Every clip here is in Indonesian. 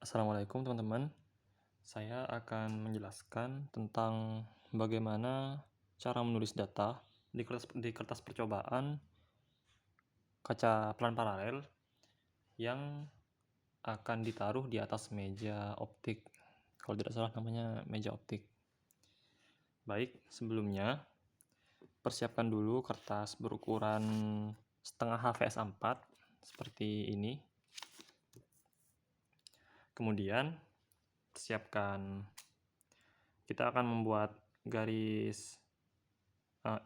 Assalamualaikum teman-teman. Saya akan menjelaskan tentang bagaimana cara menulis data di kertas percobaan kaca pelan paralel yang akan ditaruh di atas meja optik. Kalau tidak salah namanya meja optik. Baik, sebelumnya persiapkan dulu kertas berukuran setengah HVS 4 seperti ini. Kemudian kita akan membuat garis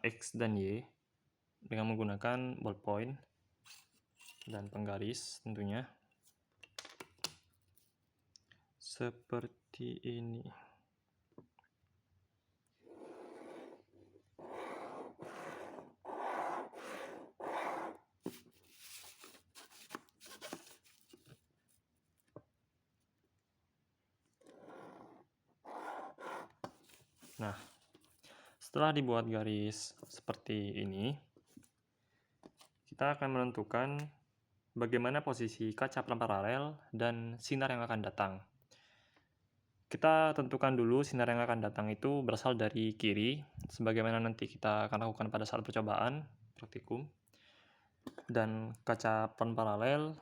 X dan Y dengan menggunakan ballpoint dan penggaris tentunya seperti ini. Nah, setelah dibuat garis seperti ini, kita akan menentukan bagaimana posisi kaca pelan paralel dan sinar yang akan datang. Kita tentukan dulu sinar yang akan datang itu berasal dari kiri, sebagaimana nanti kita akan lakukan pada saat percobaan praktikum, dan kaca pelan paralel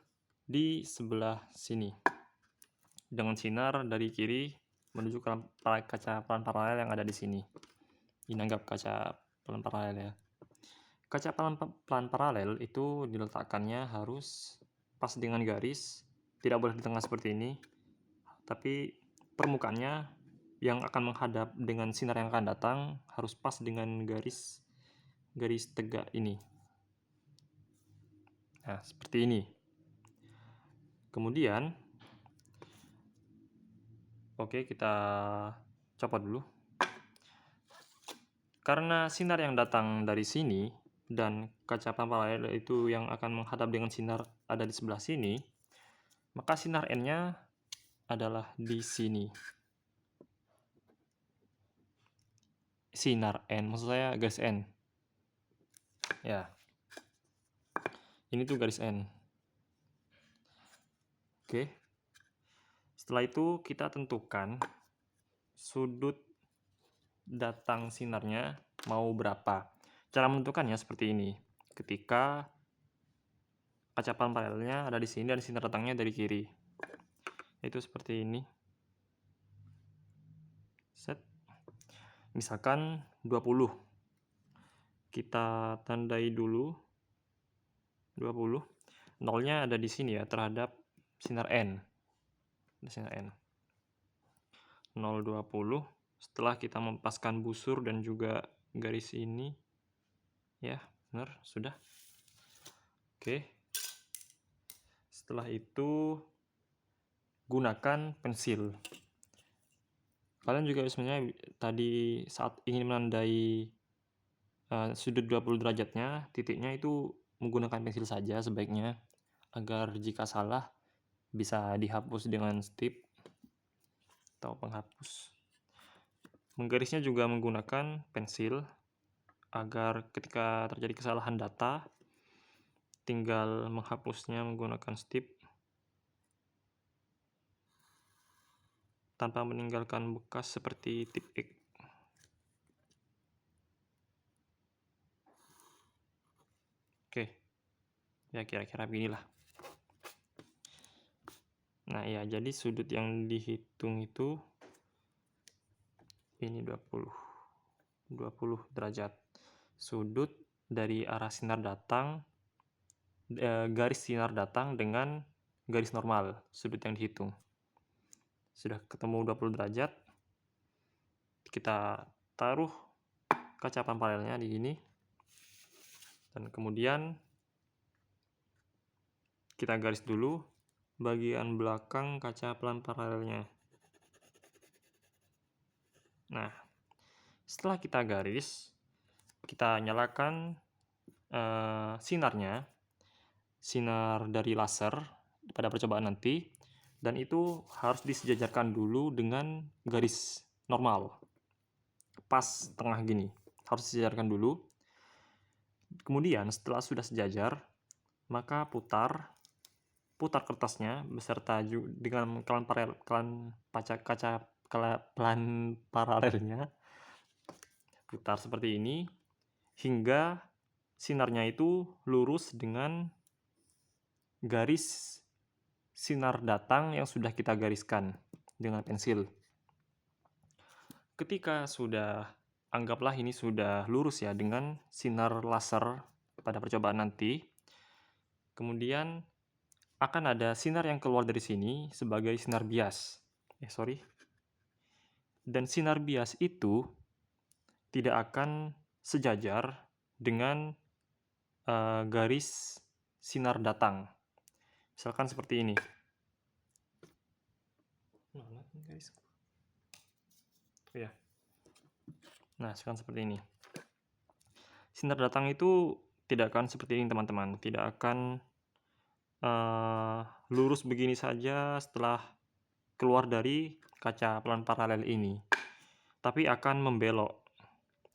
di sebelah sini, dengan sinar dari kiri menuju ke kaca pelan paralel yang ada di sini. Ini anggap kaca pelan paralel ya. Kaca pelan paralel itu diletakkannya harus pas dengan garis, tidak boleh di tengah seperti ini, tapi permukaannya yang akan menghadap dengan sinar yang akan datang harus pas dengan garis tegak ini. Nah, seperti ini. Kemudian, oke, kita copot dulu. Karena sinar yang datang dari sini dan kaca pelan paralel itu yang akan menghadap dengan sinar ada di sebelah sini, maka sinar N-nya adalah di sini. Sinar N, maksud saya garis N. Ya. Ini tuh garis N. Oke. Setelah itu kita tentukan sudut datang sinarnya mau berapa. Cara menentukannya seperti ini. Ketika kaca pelan paralelnya ada di sini dan sinar datangnya dari kiri. Itu seperti ini. Set. Misalkan 20. Kita tandai dulu 20. Nolnya ada di sini ya terhadap sinar N. Sinar N. 0,20. Setelah kita mempaskan busur dan juga garis ini, ya benar, sudah. Oke. Setelah itu gunakan pensil. Kalian juga sebenarnya tadi saat ingin menandai sudut 20 derajatnya, titiknya itu menggunakan pensil saja sebaiknya, agar jika salah bisa dihapus dengan stip atau penghapus. Menggarisnya juga menggunakan pensil agar ketika terjadi kesalahan data tinggal menghapusnya menggunakan stip tanpa meninggalkan bekas seperti tip X. Oke. Ya kira-kira beginilah. Nah ya, jadi sudut yang dihitung itu ini 20 derajat. Sudut dari arah sinar datang, garis sinar datang dengan garis normal, sudut yang dihitung. Sudah ketemu 20 derajat, kita taruh kaca pelan paralelnya di sini, dan kemudian kita garis dulu bagian belakang kaca pelan paralelnya. Nah, setelah kita garis, kita nyalakan sinarnya, sinar dari laser pada percobaan nanti, dan itu harus disejajarkan dulu dengan garis normal, pas tengah gini, harus disejajarkan dulu. Kemudian setelah sudah sejajar, maka putar putar kertasnya beserta dengan kelan paralelnya, putar seperti ini hingga sinarnya itu lurus dengan garis sinar datang yang sudah kita gariskan dengan pensil. Ketika sudah, anggaplah ini sudah lurus ya dengan sinar laser pada percobaan nanti, kemudian akan ada sinar yang keluar dari sini sebagai sinar bias. Dan sinar bias itu tidak akan sejajar dengan garis sinar datang. Misalkan seperti ini. Nah, sekarang seperti ini. Sinar datang itu tidak akan seperti ini, teman-teman. Tidak akan lurus begini saja setelah keluar dari kaca pelan paralel ini, tapi akan membelok.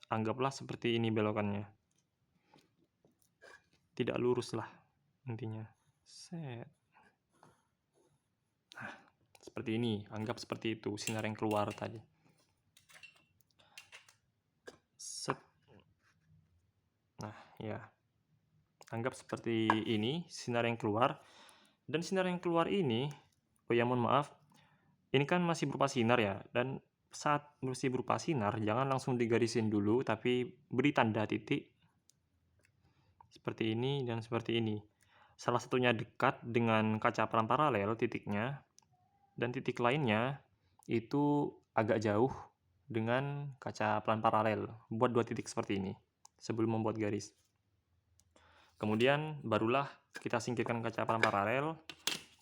Anggaplah seperti ini belokannya. Tidak lurus lah intinya. Nah, seperti ini. Anggap seperti itu sinar yang keluar tadi. Nah, ya. Anggap seperti ini sinar yang keluar. Dan sinar yang keluar ini, mohon maaf, ini kan masih berupa sinar ya. Dan saat masih berupa sinar, jangan langsung digarisin dulu, tapi beri tanda titik seperti ini dan seperti ini. Salah satunya dekat dengan kaca pelan paralel titiknya, dan titik lainnya itu agak jauh dengan kaca pelan paralel. Buat 2 titik seperti ini sebelum membuat garis. Kemudian barulah kita singkirkan kaca pelan paralel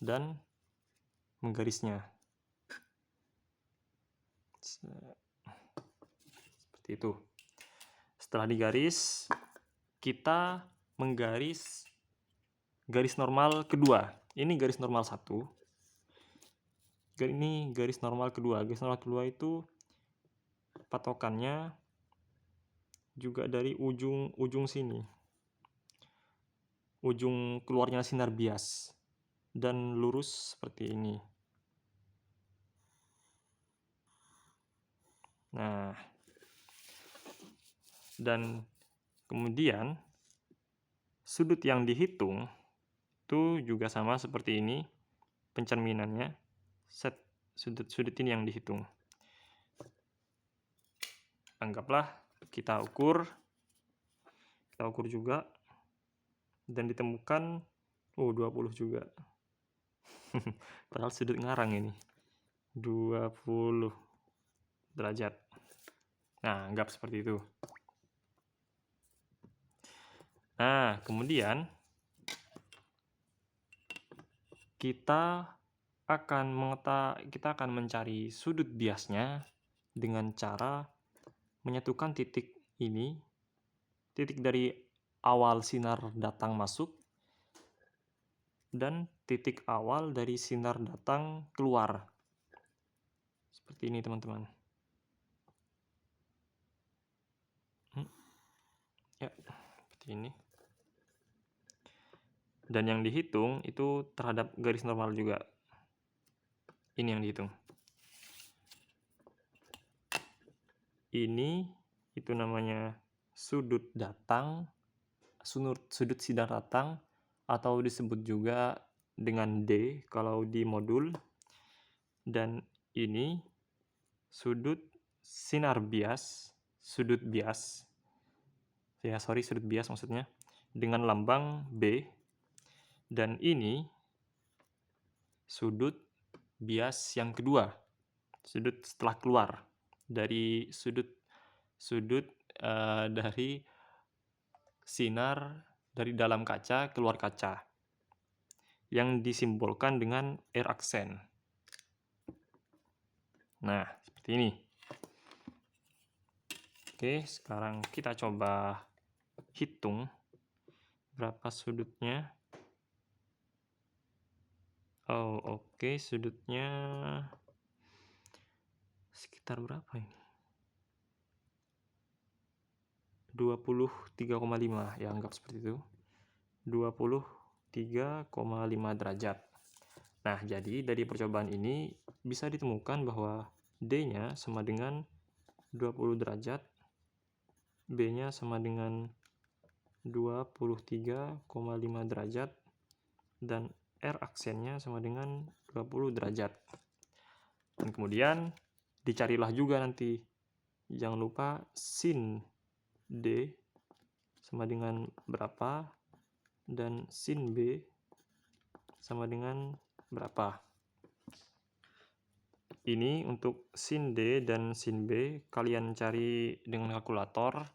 dan menggarisnya. Seperti itu. Setelah digaris, kita menggaris garis normal kedua. Ini garis normal 1. Ini garis normal kedua. Garis normal kedua itu patokannya juga dari ujung sini. Ujung keluarnya sinar bias. Dan lurus seperti ini. Nah, dan kemudian sudut yang dihitung itu juga sama seperti ini pencerminannya. Sudut ini yang dihitung. Anggaplah kita ukur juga dan ditemukan 20 juga. Padahal sudut ngarang ini 20 derajat. Nah, anggap seperti itu. Nah, kemudian kita akan mencari sudut biasnya dengan cara menyatukan titik ini, titik dari awal sinar datang masuk dan titik awal dari sinar datang keluar. Seperti ini, teman-teman. Ya, seperti ini. Dan yang dihitung itu terhadap garis normal juga. Ini yang dihitung. Ini itu namanya sudut datang, sudut sinar datang, atau disebut juga dengan D kalau di modul. Dan ini sudut sinar bias, sudut bias maksudnya, dengan lambang B. Dan ini sudut bias yang kedua, sudut setelah keluar dari dari sinar dari dalam kaca keluar kaca, yang disimbolkan dengan R aksen. Nah, seperti ini. Oke, sekarang kita coba hitung berapa sudutnya. Oke, sudutnya sekitar berapa ini? 23,5, ya anggap seperti itu. 23,5 derajat. Nah, jadi dari percobaan ini bisa ditemukan bahwa D-nya sama dengan 20 derajat, B-nya sama dengan 23,5 derajat, dan R aksennya sama dengan 20 derajat. Dan kemudian dicarilah juga nanti, jangan lupa sin D sama dengan berapa, dan sin B sama dengan berapa. Ini untuk sin D dan sin B kalian cari dengan kalkulator.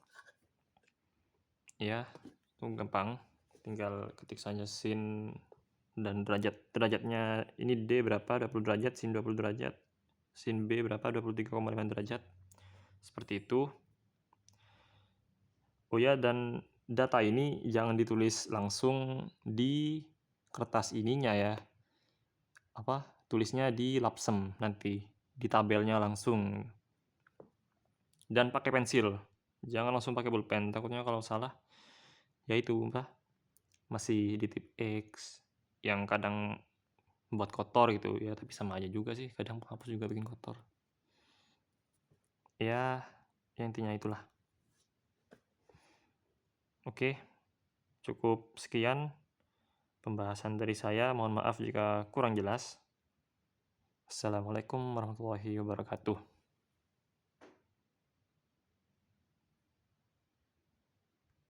Ya, itu gampang. Tinggal ketik saja sin dan derajatnya ini D berapa, 20 derajat, sin 20 derajat. Sin B berapa, 23,5 derajat. Seperti itu. Oh ya, dan data ini jangan ditulis langsung di kertas ininya ya. Tulisnya di lapsem nanti, di tabelnya langsung. Dan pakai pensil. Jangan langsung pakai pulpen, takutnya kalau salah ya itu masih di tip X yang kadang buat kotor gitu ya, tapi sama aja juga sih, kadang penghapus juga bikin kotor. Ya intinya itulah. Oke, cukup sekian pembahasan dari saya. Mohon maaf jika kurang jelas. Assalamualaikum warahmatullahi wabarakatuh.